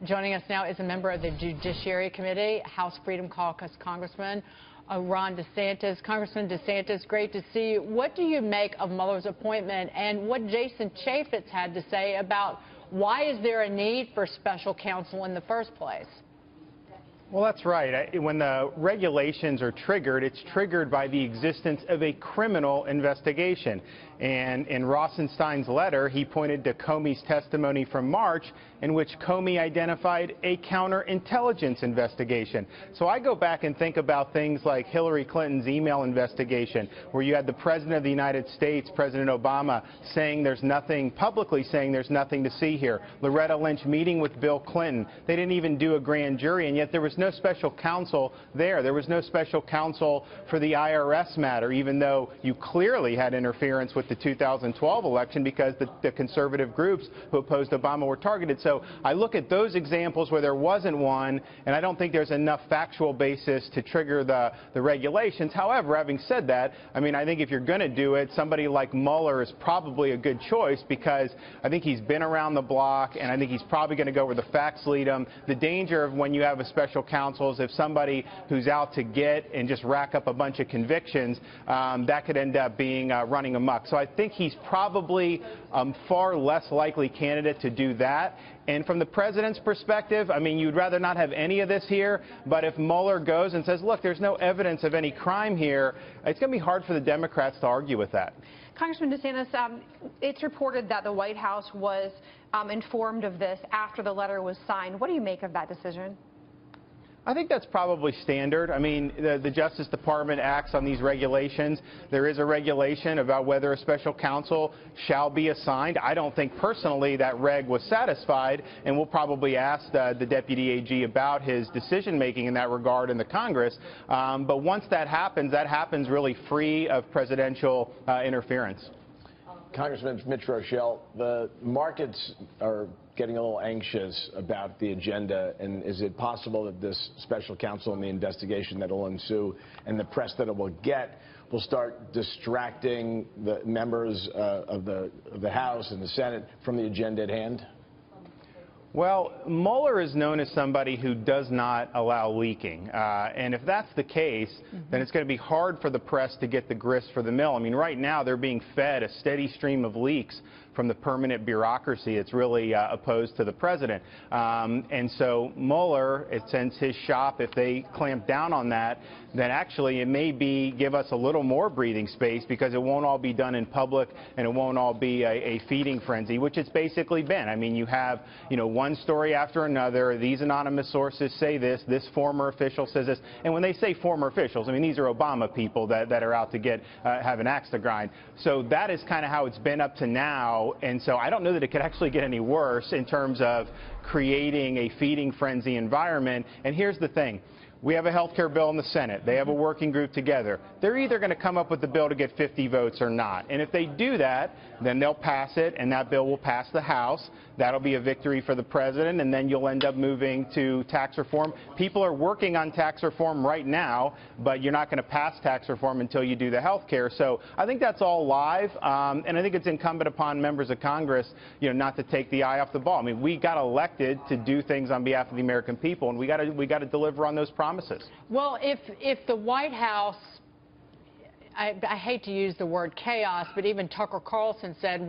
Joining us now is a member of the Judiciary Committee, House Freedom Caucus Congressman Ron DeSantis. Congressman DeSantis, great to see you. What do you make of Mueller's appointment and what Jason Chaffetz had to say about why is there a need for special counsel in the first place? Well, that's right. When the regulations are triggered, it's triggered by the existence of a criminal investigation. And in Rosenstein's letter, he pointed to Comey's testimony from March in which Comey identified a counterintelligence investigation. So I go back and think about things like Hillary Clinton's email investigation, where you had the President of the United States, President Obama, saying there's nothing, publicly saying there's nothing to see here. Loretta Lynch meeting with Bill Clinton. They didn't even do a grand jury, and yet there was no special counsel there. There was no special counsel for the IRS matter, even though you clearly had interference with the 2012 election because the conservative groups who opposed Obama were targeted. So I look at those examples where there wasn't one, and I don't think there's enough factual basis to trigger the regulations. However, having said that, I mean, I think if you're going to do it, somebody like Mueller is probably a good choice because I think he's been around the block, and I think he's probably going to go where the facts lead him. The danger of when you have a special counsel is if somebody who's out to get and just rack up a bunch of convictions, that could end up being running amok. So I think he's probably far less likely candidate to do that. And from the president's perspective, I mean, you'd rather not have any of this here, but if Mueller goes and says, look, there's no evidence of any crime here, it's going to be hard for the Democrats to argue with that. Congressman DeSantis, it's reported that the White House was informed of this after the letter was signed. What do you make of that decision? I think that's probably standard. I mean, the Justice Department acts on these regulations. There is a regulation about whether a special counsel shall be assigned. I don't think personally that reg was satisfied, and we'll probably ask the Deputy AG about his decision-making in that regard in the Congress. But once that happens really free of presidential interference. Congressman Mitch Rochelle, the markets are getting a little anxious about the agenda, and is it possible that this special counsel and the investigation that will ensue and the press that it will get will start distracting the members of the House and the Senate from the agenda at hand? Well, Mueller is known as somebody who does not allow leaking. And if that's the case, then it's going to be hard for the press to get the grist for the mill. I mean, right now they're being fed a steady stream of leaks from the permanent bureaucracy. It's really opposed to the president. And so Mueller, it sends his shop, if they clamp down on that, then actually it may give us a little more breathing space because it won't all be done in public and it won't all be a feeding frenzy, which it's basically been. I mean, you have, one story after another. These anonymous sources say this former official says this. And when they say former officials, I mean, these are Obama people that are out to have an axe to grind. So that is kind of how it's been up to now. And so I don't know that it could actually get any worse in terms of creating a feeding frenzy environment. And here's the thing. We have a health care bill in the Senate. They have a working group together. They're either going to come up with the bill to get 50 votes or not. And if they do that, then they'll pass it, and that bill will pass the House. That'll be a victory for the president, and then you'll end up moving to tax reform. People are working on tax reform right now, but you're not going to pass tax reform until you do the health care. So I think that's all live, and I think it's incumbent upon members of Congress, not to take the eye off the ball. I mean, we got elected to do things on behalf of the American people, and we got to deliver on those promises. Well, if the White House, I hate to use the word chaos, but even Tucker Carlson said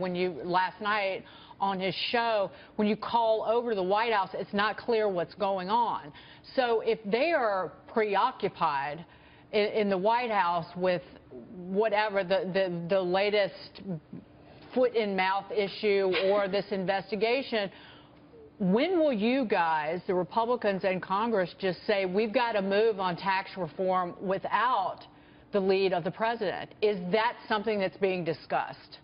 last night on his show, when you call over to the White House, it's not clear what's going on. So if they are preoccupied in the White House with whatever the latest foot-in-mouth issue or this investigation, when will you guys, the Republicans in Congress, just say we've got to move on tax reform without the lead of the president? Is that something that's being discussed?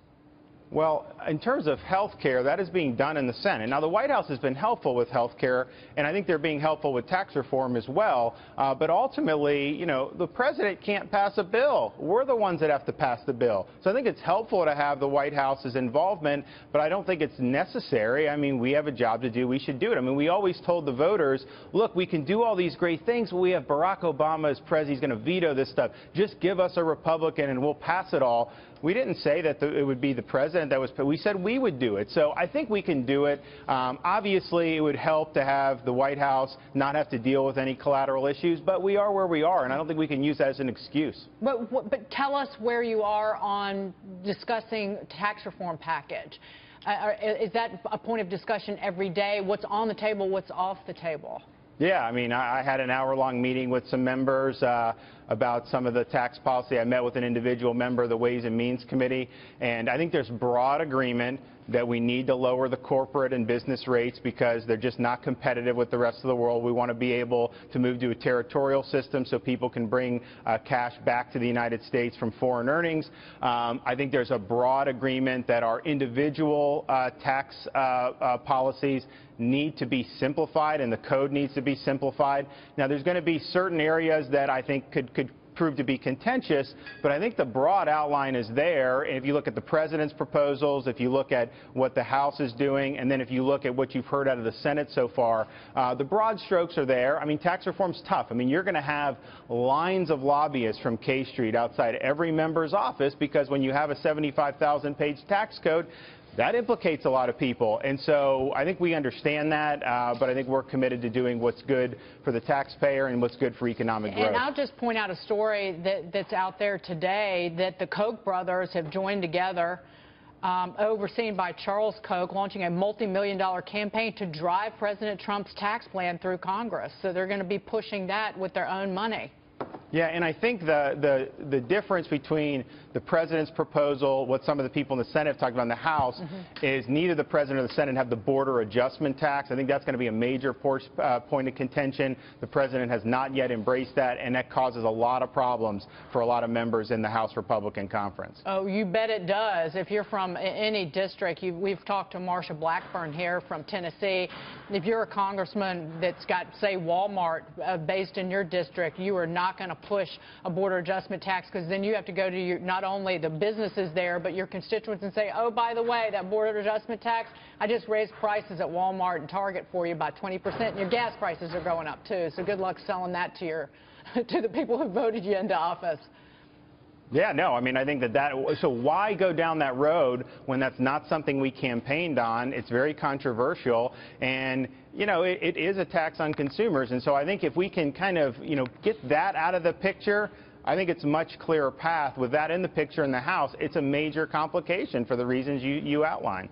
Well, in terms of health care, that is being done in the Senate. Now, the White House has been helpful with health care, and I think they're being helpful with tax reform as well. But ultimately, the president can't pass a bill. We're the ones that have to pass the bill. So I think it's helpful to have the White House's involvement, but I don't think it's necessary. I mean, we have a job to do. We should do it. I mean, we always told the voters, look, we can do all these great things. We have Barack Obama as president. He's going to veto this stuff. Just give us a Republican and we'll pass it all. We didn't say that it would be the president that was, we said we would do it. So I think we can do it. Obviously, it would help to have the White House not have to deal with any collateral issues, but we are where we are, and I don't think we can use that as an excuse. But tell us where you are on discussing tax reform package. Is that a point of discussion every day? What's on the table? What's off the table? Yeah, I mean, I had an hour-long meeting with some members about some of the tax policy. I met with an individual member of the Ways and Means Committee, and I think there's broad agreement that we need to lower the corporate and business rates because they're just not competitive with the rest of the world. We want to be able to move to a territorial system so people can bring cash back to the United States from foreign earnings. I think there's a broad agreement that our individual tax policies need to be simplified, and the code needs to be simplified. Now, there's going to be certain areas that I think could prove to be contentious, but I think the broad outline is there. And if you look at the president's proposals, if you look at what the House is doing, and then if you look at what you've heard out of the Senate so far, the broad strokes are there. I mean, tax reform's tough. I mean, you're going to have lines of lobbyists from K Street outside every member's office because when you have a 75,000-page tax code, that implicates a lot of people. And so I think we understand that, but I think we're committed to doing what's good for the taxpayer and what's good for economic growth. And I'll just point out a story that's out there today that the Koch brothers have joined together, overseen by Charles Koch, launching a multi-million-dollar campaign to drive President Trump's tax plan through Congress. So they're going to be pushing that with their own money. Yeah, and I think the difference between the president's proposal, what some of the people in the Senate have talked about in the House, is neither the president or the Senate have the border adjustment tax. I think that's going to be a major point of contention. The president has not yet embraced that, and that causes a lot of problems for a lot of members in the House Republican Conference. Oh, you bet it does. If you're from any district, we've talked to Marsha Blackburn here from Tennessee. If you're a congressman that's got, say, Walmart based in your district, you are not going to push a border adjustment tax because then you have to go to not only the businesses there but your constituents and say, oh, by the way, that border adjustment tax, I just raised prices at Walmart and Target for you by 20%, and your gas prices are going up too. So good luck selling that to the people who voted you into office. Yeah, no, I mean, I think so why go down that road when that's not something we campaigned on? It's very controversial, and, you know, it is a tax on consumers. And so I think if we can kind of, you know, get that out of the picture, I think it's a much clearer path. With that in the picture in the House, it's a major complication for the reasons you outline.